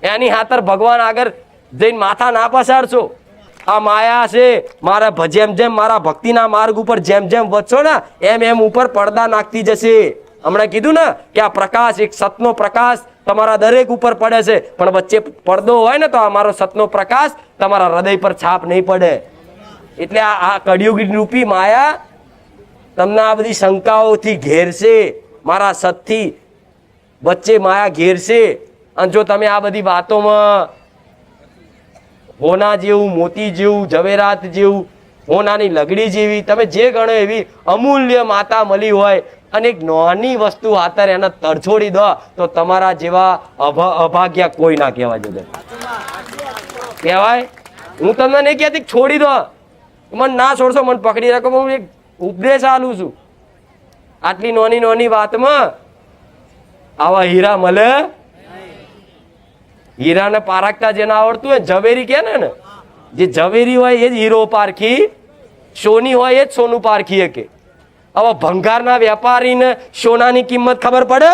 એની હાતર ભગવાન આગળ જઈને માથા ના પસારશો. આ માયા છે, મારા જેમ જેમ મારા ભક્તિના માર્ગ ઉપર જેમ જેમ વધશો ને એમ એમ ઉપર પડદા નાખતી જશે. હમણાં કીધું ને કે આ પ્રકાશ, એક સતનો પ્રકાશ તમારા દરેક ઉપર પડે છે, પણ વચ્ચે પડદો હોય ને તો અમારો સતનો પ્રકાશ તમારા હૃદય પર છાપ નહીં પડે. એટલે આ કળિયુગ રૂપી માયા તમને આ બધી શંકાઓથી ઘેરશે, મારા સતથી વચ્ચે માયા ઘેરશે. અને જો તમે આ બધી વાતોમાં હોના જેવું, મોતી જેવું, ઝવેરાત જેવું, હોનાની લગડી જેવી તમે જે ગણો એવી અમૂલ્ય માતા મળી હોય અને એક નાની વસ્તુ હાથર એને તરછોડી દો તો તમારા જેવા અભાગ્યા કોઈ ના કહેવાય. જગત કહેવાય. હું તમને નહીં કહેતી છોડી દો, મને ના છોડશો, મને પકડી રાખો, હું એક ઉપદેશ આલું છું. આટલી નાની નાની વાતમાં આવા હીરા મળે. હીરાને પારખતા જેને આવડતું હોય ઝવેરી કે ને, જે ઝવેરી હોય એ જ હીરો પારખી, સોની હોય એ જ સોનું પારખી કે. હવે ભંગારના વેપારીને સોનાની કિંમત ખબર પડે?